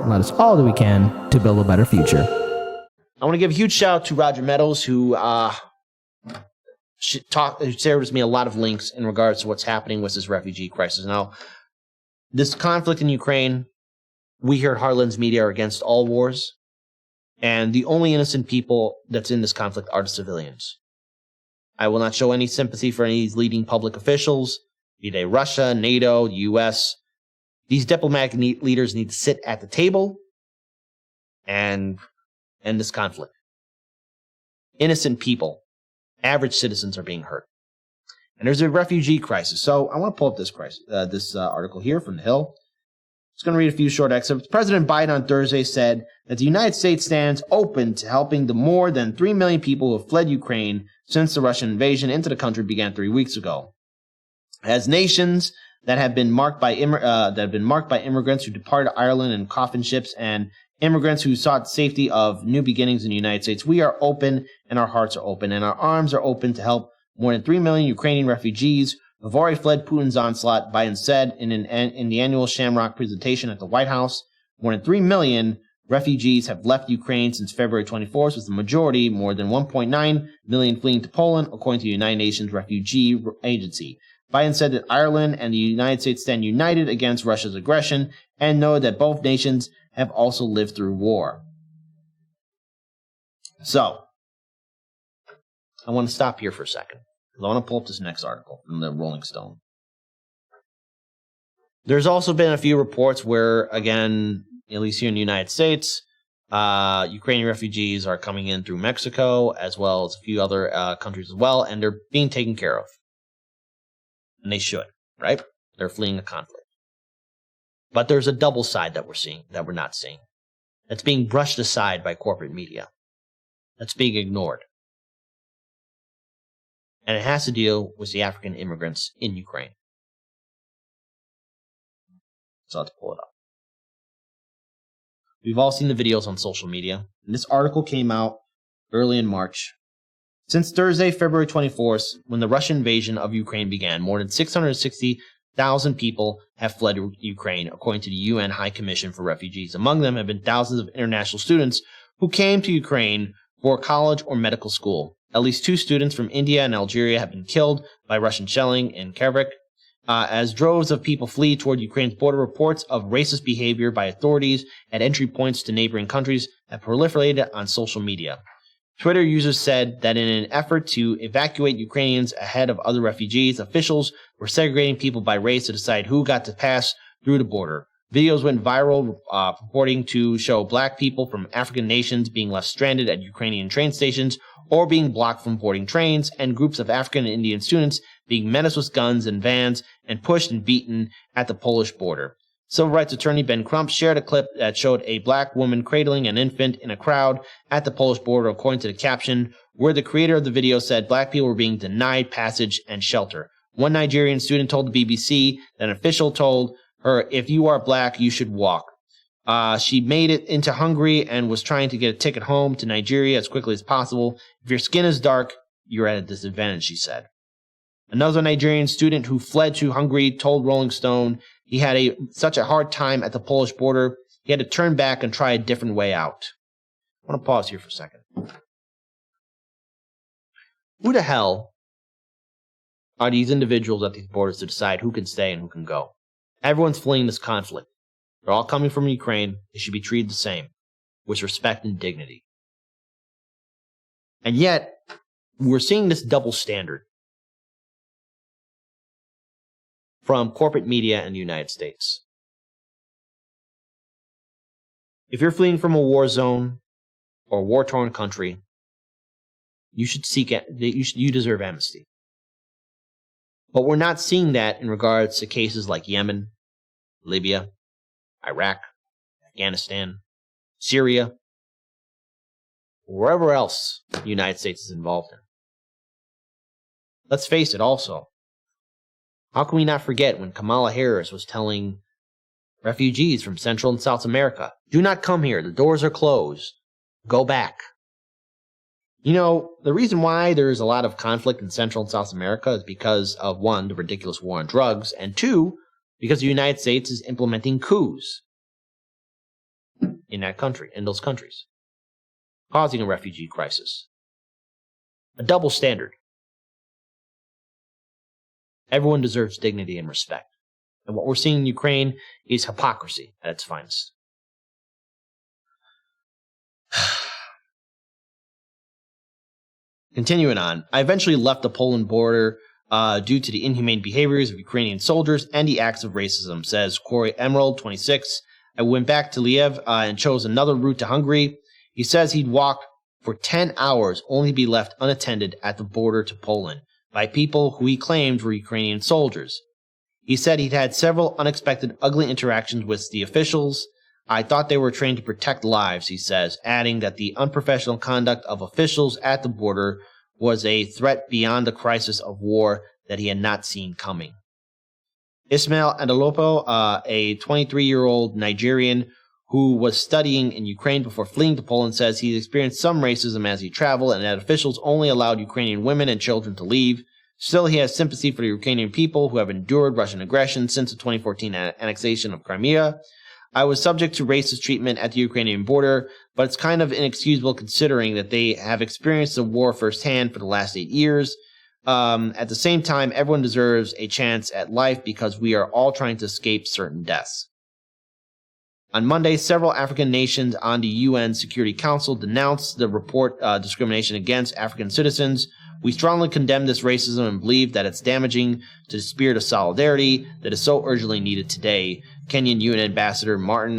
and let us all do we can to build a better future. I want to give a huge shout out to Roger Meadows, who shared with me a lot of links in regards to what's happening with this refugee crisis. Now, this conflict in Ukraine, we here at Heartland's Media are against all wars, and the only innocent people that's in this conflict are the civilians. I will not show any sympathy for any of these leading public officials, be they Russia, NATO, the U.S. These diplomatic leaders need to sit at the table and end this conflict. Innocent people, average citizens are being hurt. And there's a refugee crisis. So I want to pull up this article here from The Hill. Just going to read a few short excerpts. President Biden on Thursday said that the United States stands open to helping the more than 3 million people who have fled Ukraine since the Russian invasion into the country began 3 weeks ago. As nations that have been marked by immigrants who departed Ireland in coffin ships and immigrants who sought safety of new beginnings in the United States, we are open and our hearts are open and our arms are open to help more than 3 million Ukrainian refugees who have already fled Putin's onslaught. Biden said in the annual Shamrock presentation at the White House. More than 3 million refugees have left Ukraine since February 24th, with the majority, more than 1.9 million, fleeing to Poland, according to the United Nations Refugee Agency. Biden said that Ireland and the United States stand united against Russia's aggression and know that both nations have also lived through war. So, I want to stop here for a second, because I want to pull up this next article from the Rolling Stone. There's also been a few reports where, again, at least here in the United States, Ukrainian refugees are coming in through Mexico, as well as a few other countries as well, and they're being taken care of. And they should, right? They're fleeing a conflict. But there's a double side that we're not seeing. That's being brushed aside by corporate media. That's being ignored. And it has to deal with the African immigrants in Ukraine. So I'll have to pull it up. We've all seen the videos on social media, and this article came out early in March. Since Thursday, February 24th, when the Russian invasion of Ukraine began, more than 660,000 people have fled Ukraine, according to the UN High Commission for Refugees. Among them have been thousands of international students who came to Ukraine for college or medical school. At least 2 students from India and Algeria have been killed by Russian shelling in Kharkiv. As droves of people flee toward Ukraine's border, reports of racist behavior by authorities at entry points to neighboring countries have proliferated on social media. Twitter users said that in an effort to evacuate Ukrainians ahead of other refugees, officials were segregating people by race to decide who got to pass through the border. Videos went viral purporting to show black people from African nations being left stranded at Ukrainian train stations or being blocked from boarding trains, and groups of African and Indian students being menaced with guns and vans and pushed and beaten at the Polish border. Civil rights attorney Ben Crump shared a clip that showed a black woman cradling an infant in a crowd at the Polish border, according to the caption, where the creator of the video said black people were being denied passage and shelter. One Nigerian student told the BBC that an official told her, "If you are black, you should walk." She made it into Hungary and was trying to get a ticket home to Nigeria as quickly as possible. "If your skin is dark, you're at a disadvantage," she said. Another Nigerian student who fled to Hungary told Rolling Stone he had such a hard time at the Polish border, he had to turn back and try a different way out. I want to pause here for a second. Who the hell are these individuals at these borders to decide who can stay and who can go? Everyone's fleeing this conflict. They're all coming from Ukraine. They should be treated the same, with respect and dignity. And yet, we're seeing this double standard from corporate media in the United States. If you're fleeing from a war zone or a war-torn country, you should you deserve amnesty. But we're not seeing that in regards to cases like Yemen, Libya, Iraq, Afghanistan, Syria, or wherever else the United States is involved in. Let's face it also. How can we not forget when Kamala Harris was telling refugees from Central and South America, "Do not come here, the doors are closed, go back." You know, the reason why there is a lot of conflict in Central and South America is because of, 1, the ridiculous war on drugs, and 2, because the United States is implementing coups. in those countries, causing a refugee crisis. A double standard. Everyone deserves dignity and respect. And what we're seeing in Ukraine is hypocrisy at its finest. Continuing on, I eventually left the Poland border due to the inhumane behaviors of Ukrainian soldiers and the acts of racism, says Corey Emerald, 26. I went back to Lviv and chose another route to Hungary. He says he'd walk for 10 hours only to be left unattended at the border to Poland by people who he claimed were Ukrainian soldiers. He said he'd had several unexpected ugly interactions with the officials. I thought they were trained to protect lives, he says, adding that the unprofessional conduct of officials at the border was a threat beyond the crisis of war that he had not seen coming. Ismail Adolopo, a 23-year-old Nigerian who was studying in Ukraine before fleeing to Poland, says he experienced some racism as he traveled and that officials only allowed Ukrainian women and children to leave. Still, he has sympathy for the Ukrainian people who have endured Russian aggression since the 2014 annexation of Crimea. I was subject to racist treatment at the Ukrainian border, but it's kind of inexcusable considering that they have experienced the war firsthand for the last 8 years. At the same time, everyone deserves a chance at life because we are all trying to escape certain deaths. On Monday, several African nations on the UN Security Council denounced the report discrimination against African citizens. We strongly condemn this racism and believe that it's damaging to the spirit of solidarity that is so urgently needed today. Kenyan UN Ambassador Martin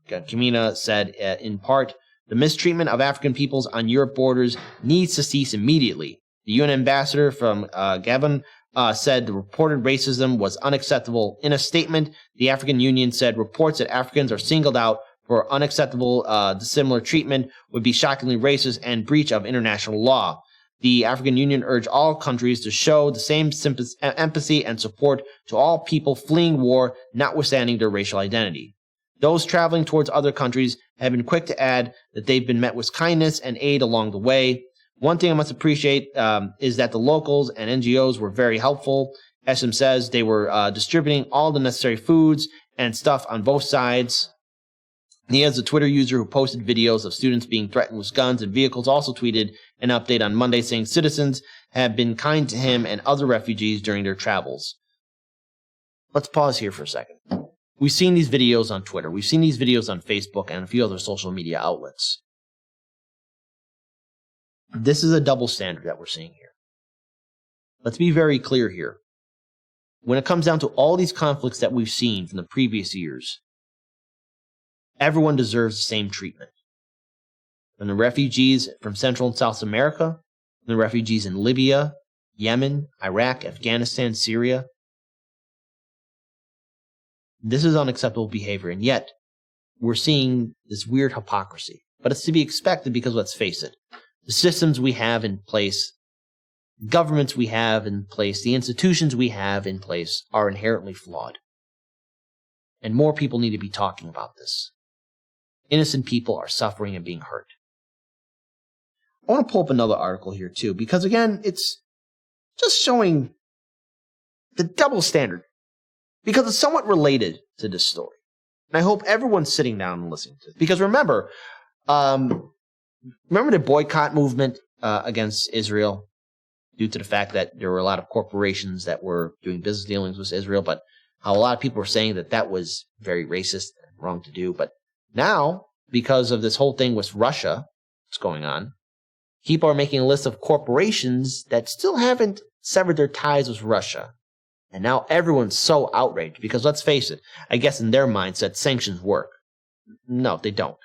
Kimina said in part, the mistreatment of African peoples on Europe borders needs to cease immediately. The UN ambassador from Gabon said the reported racism was unacceptable. In a statement, the African Union said reports that Africans are singled out for unacceptable dissimilar treatment would be shockingly racist and breach of international law. The African Union urged all countries to show the same empathy and support to all people fleeing war, notwithstanding their racial identity. Those traveling towards other countries have been quick to add that they've been met with kindness and aid along the way. One thing I must appreciate is that the locals and NGOs were very helpful. SM says they were distributing all the necessary foods and stuff on both sides. He has a Twitter user who posted videos of students being threatened with guns and vehicles, also tweeted an update on Monday saying citizens have been kind to him and other refugees during their travels. Let's pause here for a second. We've seen these videos on Twitter. We've seen these videos on Facebook and a few other social media outlets. This is a double standard that we're seeing here. Let's be very clear here. When it comes down to all these conflicts that we've seen from the previous years, everyone deserves the same treatment. From the refugees from Central and South America, from the refugees in Libya, Yemen, Iraq, Afghanistan, Syria. This is unacceptable behavior, and yet we're seeing this weird hypocrisy. But it's to be expected because, let's face it, the systems we have in place, governments we have in place, the institutions we have in place are inherently flawed. And more people need to be talking about this. Innocent people are suffering and being hurt. I want to pull up another article here too, because again, it's just showing the double standard, because it's somewhat related to this story. And I hope everyone's sitting down and listening to it. Because remember the boycott movement against Israel, due to the fact that there were a lot of corporations that were doing business dealings with Israel, but how a lot of people were saying that that was very racist and wrong to do. But now, because of this whole thing with Russia that's going on, people are making a list of corporations that still haven't severed their ties with Russia. And now everyone's so outraged because, let's face it, I guess in their mindset, sanctions work. No, they don't.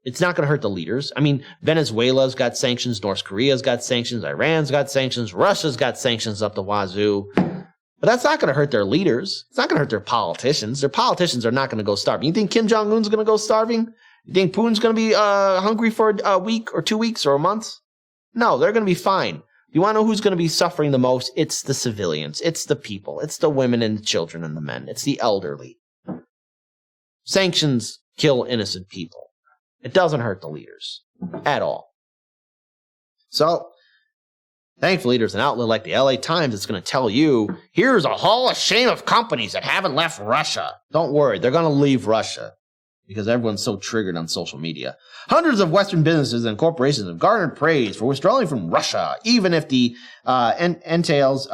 It's not going to hurt the leaders. I mean, Venezuela's got sanctions, North Korea's got sanctions, Iran's got sanctions, Russia's got sanctions up the wazoo. But that's not going to hurt their leaders. It's not going to hurt their politicians. Their politicians are not going to go starving. You think Kim Jong-un's going to go starving? You think Putin's going to be hungry for a week or 2 weeks or a month? No, they're going to be fine. You want to know who's going to be suffering the most? It's the civilians. It's the people. It's the women and the children and the men. It's the elderly. Sanctions kill innocent people. It doesn't hurt the leaders at all. So, thankfully, there's an outlet like the LA Times that's going to tell you, here's a hall of shame of companies that haven't left Russia. Don't worry, they're going to leave Russia. because everyone's so triggered on social media. Hundreds of Western businesses and corporations have garnered praise for withdrawing from Russia, even if that entails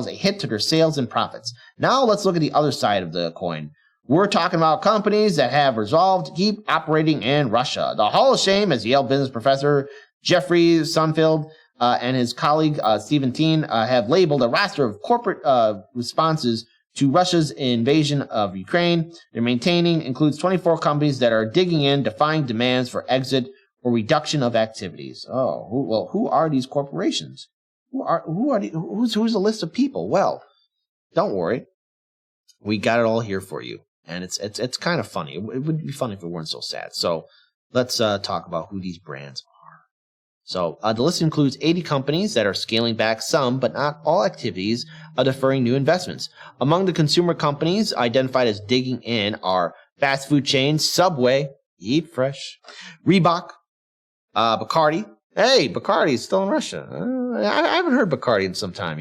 a hit to their sales and profits. Now let's look at the other side of the coin. We're talking about companies that have resolved to keep operating in Russia. The Hall of Shame, as Yale business professor Jeffrey Sunfield and his colleague Stephen Teen have labeled a roster of corporate responses to Russia's invasion of Ukraine. They're maintaining includes 24 companies that are digging in, defying demands for exit or reduction of activities. Oh, who are these corporations? Who's a list of people? Well, don't worry, we got it all here for you, and it's kind of funny. It would be funny if it weren't so sad. So let's talk about who these brands are. So the list includes 80 companies that are scaling back some, but not all activities of deferring new investments. Among the consumer companies identified as digging in are fast food chains, Subway, Eat Fresh, Reebok, Bacardi. Hey, Bacardi is still in Russia. I haven't heard Bacardi in some time,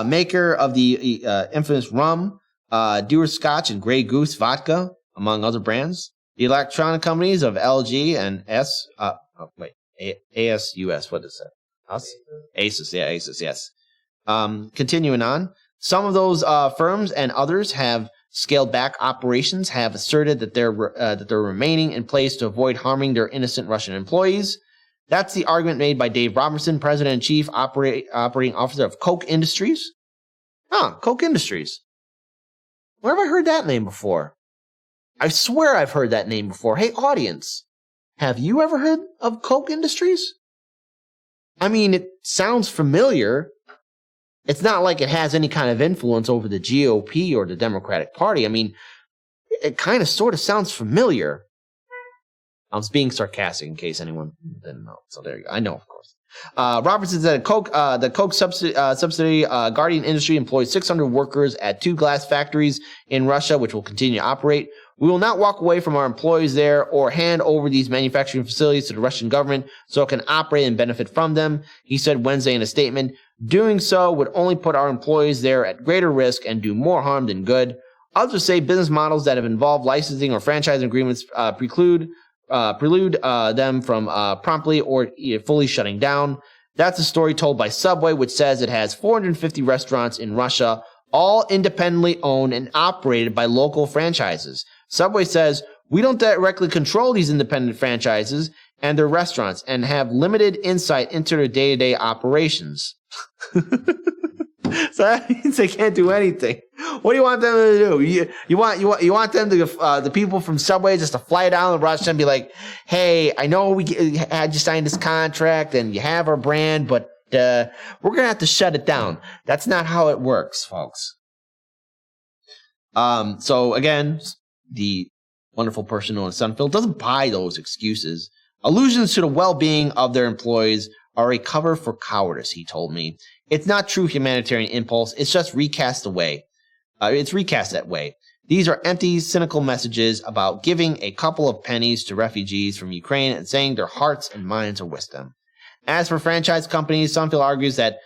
Maker of the infamous rum, Dewar's Scotch and Grey Goose vodka, among other brands. The electronic companies of LG and ASUS, what is that? Asus, yeah, Asus, yes. Continuing on, some of those firms and others have scaled back operations, have asserted that they're remaining in place to avoid harming their innocent Russian employees. That's the argument made by Dave Robertson, President and Chief Operating Officer of Koch Industries. Koch Industries. Where have I heard that name before? I swear I've heard that name before. Hey, audience. Have you ever heard of Koch Industries? I mean, it sounds familiar. It's not like it has any kind of influence over the GOP or the Democratic Party. I mean, it kind of sort of sounds familiar. I was being sarcastic in case anyone didn't know. So there you go. I know, of course. Robertson said the Koch subsidiary Guardian Industry employs 600 workers at 2 glass factories in Russia, which will continue to operate. We will not walk away from our employees there or hand over these manufacturing facilities to the Russian government so it can operate and benefit from them, he said Wednesday in a statement. Doing so would only put our employees there at greater risk and do more harm than good. Others say business models that have involved licensing or franchising agreements prelude them from promptly or fully shutting down. That's a story told by Subway, which says it has 450 restaurants in Russia, all independently owned and operated by local franchises. Subway says, we don't directly control these independent franchises and their restaurants and have limited insight into their day-to-day operations. So that means they can't do anything. What do you want them to do? You want them to the people from Subway just to fly down to Russia and be like, hey, I know we had you sign this contract and you have our brand, but we're gonna have to shut it down. That's not how it works, folks. So again, the wonderful person known as Sunfield doesn't buy those excuses. Allusions to the well-being of their employees are a cover for cowardice, he told me. It's not true humanitarian impulse. It's just recast away. It's recast that way. These are empty, cynical messages about giving a couple of pennies to refugees from Ukraine and saying their hearts and minds are with them. As for franchise companies, Sunfield argues that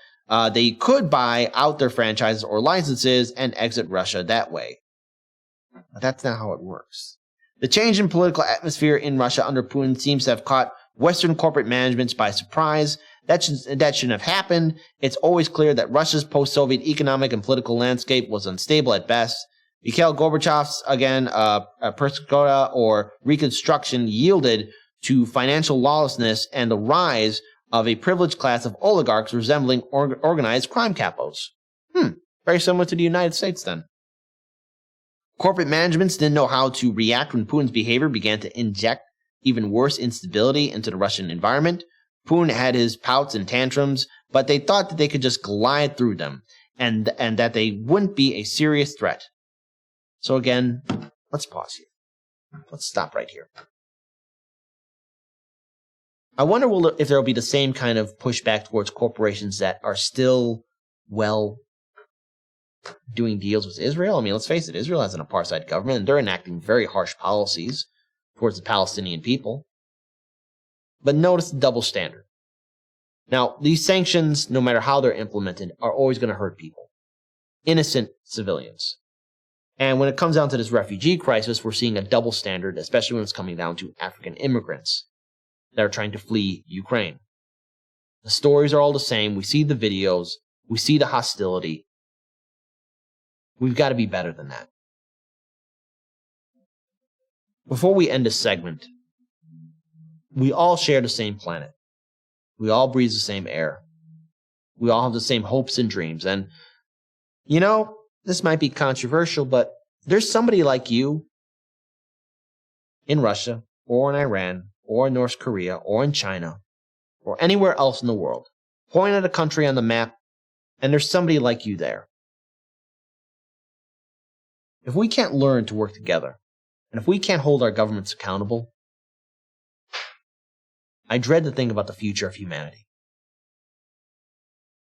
they could buy out their franchises or licenses and exit Russia that way. But that's not how it works. The change in political atmosphere in Russia under Putin seems to have caught Western corporate managements by surprise. That shouldn't have happened. It's always clear that Russia's post-Soviet economic and political landscape was unstable at best. Mikhail Gorbachev's, Perestroika or Reconstruction yielded to financial lawlessness and the rise of a privileged class of oligarchs resembling organized crime capos. Very similar to the United States then. Corporate managements didn't know how to react when Putin's behavior began to inject even worse instability into the Russian environment. Putin had his pouts and tantrums, but they thought that they could just glide through them and that they wouldn't be a serious threat. So again, let's pause here. Let's stop right here. I wonder if there will be the same kind of pushback towards corporations that are still, doing deals with Israel. I mean, let's face it, Israel has an apartheid government, and they're enacting very harsh policies towards the Palestinian people. But notice the double standard. Now, these sanctions, no matter how they're implemented, are always going to hurt people. Innocent civilians. And when it comes down to this refugee crisis, we're seeing a double standard, especially when it's coming down to African immigrants that are trying to flee Ukraine. The stories are all the same. We see the videos. We see the hostility. We've got to be better than that. Before we end this segment, we all share the same planet. We all breathe the same air. We all have the same hopes and dreams. And, you know, this might be controversial, but there's somebody like you in Russia or in Iran or in North Korea or in China or anywhere else in the world. Point at a country on the map, and there's somebody like you there. If we can't learn to work together, and if we can't hold our governments accountable, I dread to think about the future of humanity.